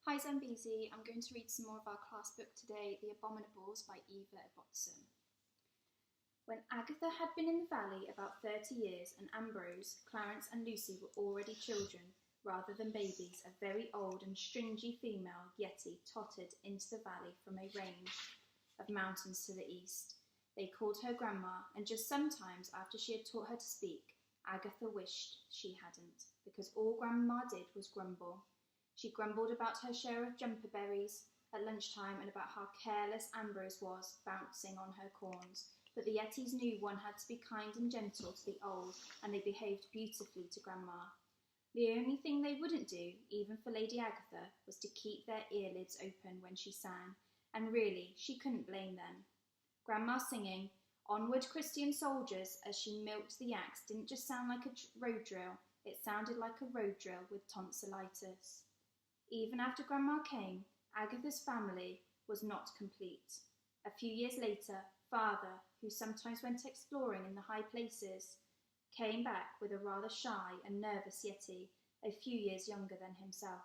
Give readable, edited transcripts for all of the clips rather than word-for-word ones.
Hi Zambezi, I'm going to read some more of our class book today, The Abominables by Eva Ibbotson. When Agatha had been in the valley about 30 years and Ambrose, Clarence and Lucy were already children, rather than babies, a very old and stringy female yeti tottered into the valley from a range of mountains to the east. They called her Grandma, and just sometimes after she had taught her to speak, Agatha wished she hadn't, because all Grandma did was grumble. She grumbled about her share of jumper berries at lunchtime and about how careless Ambrose was, bouncing on her corns. But the Yetis knew one had to be kind and gentle to the old, and they behaved beautifully to Grandma. The only thing they wouldn't do, even for Lady Agatha, was to keep their earlids open when she sang, and really, she couldn't blame them. Grandma singing, "Onward, Christian soldiers," as she milked the axe didn't just sound like a road drill, it sounded like a road drill with tonsillitis. Even after Grandma came, Agatha's family was not complete. A few years later, Father, who sometimes went exploring in the high places, came back with a rather shy and nervous Yeti, a few years younger than himself.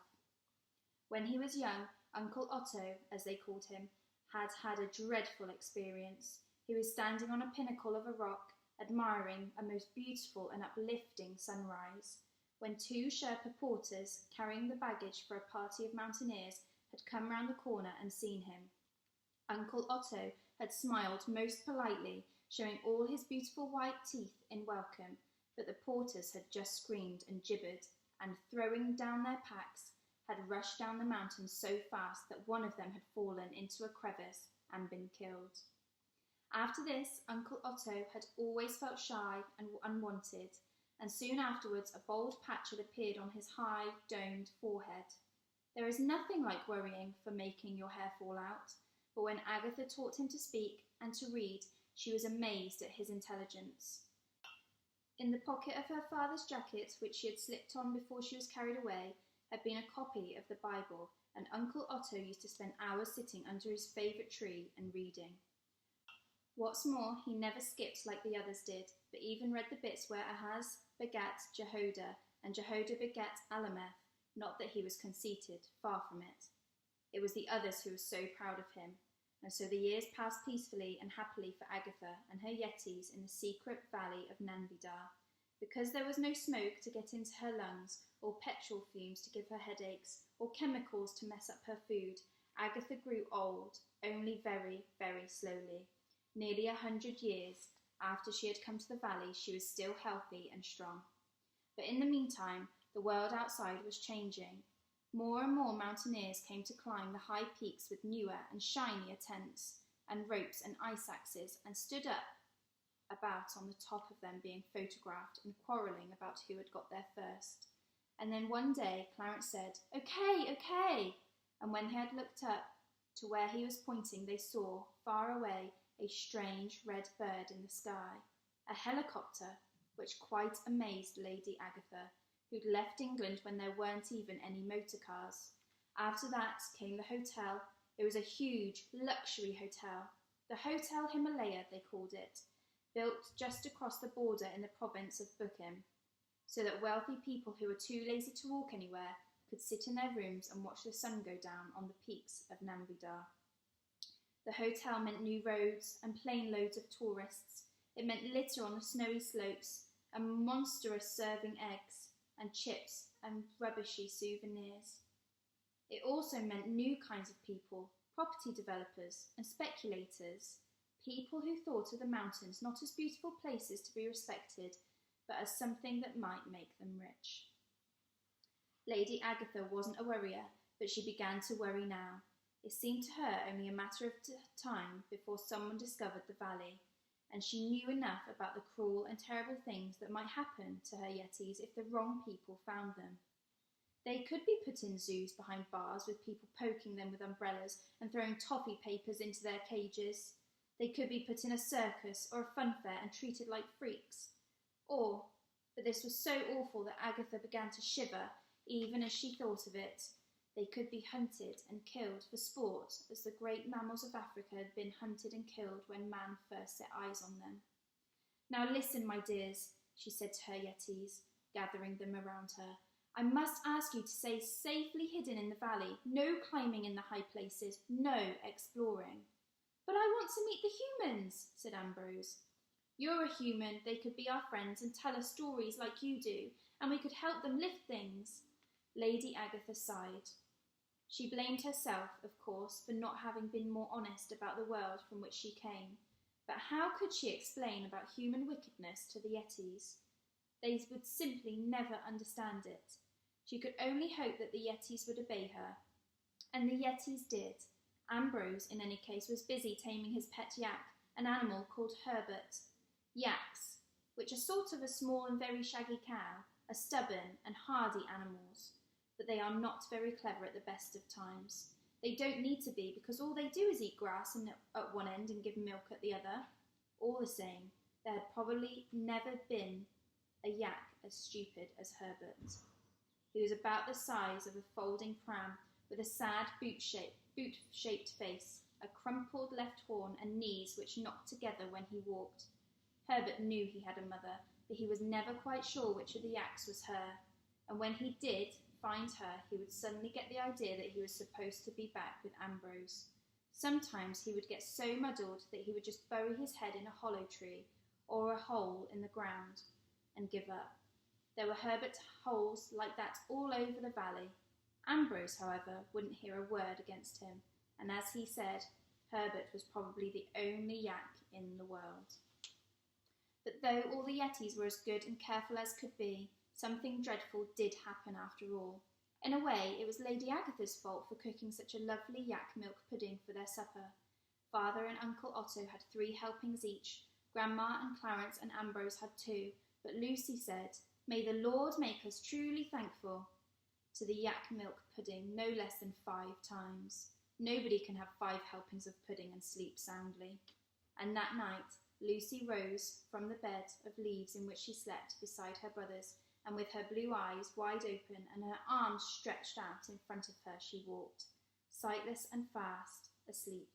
When he was young, Uncle Otto, as they called him, had had a dreadful experience. He was standing on a pinnacle of a rock, admiring a most beautiful and uplifting sunrise, when two Sherpa porters, carrying the baggage for a party of mountaineers, had come round the corner and seen him. Uncle Otto had smiled most politely, showing all his beautiful white teeth in welcome, but the porters had just screamed and gibbered, and throwing down their packs, had rushed down the mountain so fast that one of them had fallen into a crevice and been killed. After this, Uncle Otto had always felt shy and unwanted, and soon afterwards a bald patch had appeared on his high, domed forehead. There is nothing like worrying for making your hair fall out, but when Agatha taught him to speak and to read, she was amazed at his intelligence. In the pocket of her father's jacket, which she had slipped on before she was carried away, had been a copy of the Bible, and Uncle Otto used to spend hours sitting under his favourite tree and reading. What's more, he never skipped like the others did, but even read the bits where Ahaz begat Jehoiada, and Jehoiada begat Alameth. Not that he was conceited, far from it. It was the others who were so proud of him, and so the years passed peacefully and happily for Agatha and her Yetis in the secret valley of Nanvidar. Because there was no smoke to get into her lungs, or petrol fumes to give her headaches, or chemicals to mess up her food, Agatha grew old, only very, very slowly. Nearly 100 years after she had come to the valley, she was still healthy and strong. But in the meantime, the world outside was changing. More and more mountaineers came to climb the high peaks with newer and shinier tents and ropes and ice axes, and stood up about on the top of them being photographed and quarrelling about who had got there first. And then one day Clarence said, "Okay, okay," and when they had looked up to where he was pointing, they saw, far away, a strange red bird in the sky, a helicopter, which quite amazed Lady Agatha, who'd left England when there weren't even any motor cars. After that came the hotel. It was a huge luxury hotel, the Hotel Himalaya they called it, built just across the border in the province of Buchan, so that wealthy people who were too lazy to walk anywhere could sit in their rooms and watch the sun go down on the peaks of Nanvidar. The hotel meant new roads and plane loads of tourists. It meant litter on the snowy slopes and monstrous serving eggs and chips and rubbishy souvenirs. It also meant new kinds of people, property developers and speculators, people who thought of the mountains not as beautiful places to be respected, but as something that might make them rich. Lady Agatha wasn't a worrier, but she began to worry now. It seemed to her only a matter of time before someone discovered the valley, and she knew enough about the cruel and terrible things that might happen to her Yetis if the wrong people found them. They could be put in zoos behind bars with people poking them with umbrellas and throwing toffee papers into their cages. They could be put in a circus or a fun fair and treated like freaks. Or, but this was so awful that Agatha began to shiver even as she thought of it, they could be hunted and killed for sport, as the great mammals of Africa had been hunted and killed when man first set eyes on them. "Now listen, my dears," she said to her Yetis, gathering them around her. I must ask you to stay safely hidden in the valley. No climbing in the high places, no exploring." "But I want to meet the humans," said Ambrose. "You're a human. They could be our friends and tell us stories like you do, and we could help them lift things." Lady Agatha sighed. She blamed herself, of course, for not having been more honest about the world from which she came. But how could she explain about human wickedness to the Yetis? They would simply never understand it. She could only hope that the Yetis would obey her. And the Yetis did. Ambrose, in any case, was busy taming his pet yak, an animal called Herbert. Yaks, which are sort of a small and very shaggy cow, are stubborn and hardy animals, but they are not very clever at the best of times. They don't need to be, because all they do is eat grass at one end and give milk at the other. All the same, there had probably never been a yak as stupid as Herbert. He was about the size of a folding pram, with a sad boot-shaped face, a crumpled left horn, and knees which knocked together when he walked. Herbert knew he had a mother, but he was never quite sure which of the yaks was her, and when he did find her, he would suddenly get the idea that he was supposed to be back with Ambrose. Sometimes he would get so muddled that he would just bury his head in a hollow tree or a hole in the ground and give up. There were Herbert holes like that all over the valley. Ambrose, however, wouldn't hear a word against him, and as he said, Herbert was probably the only yak in the world. But though all the Yetis were as good and careful as could be, something dreadful did happen after all. In a way, it was Lady Agatha's fault for cooking such a lovely yak milk pudding for their supper. Father and Uncle Otto had 3 helpings each. Grandma and Clarence and Ambrose had 2, but Lucy said, "May the Lord make us truly thankful," to the yak milk pudding no less than 5 times. Nobody can have 5 helpings of pudding and sleep soundly. And that night, Lucy rose from the bed of leaves in which she slept beside her brothers, and with her blue eyes wide open and her arms stretched out in front of her, she walked, sightless and fast, asleep,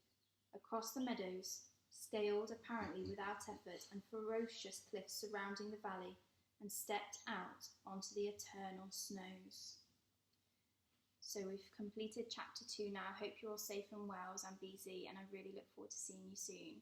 across the meadows, scaled apparently without effort, and ferocious cliffs surrounding the valley, and stepped out onto the eternal snows. So we've completed chapter 2 now. I hope you're all safe and well, Zambezi, and I really look forward to seeing you soon.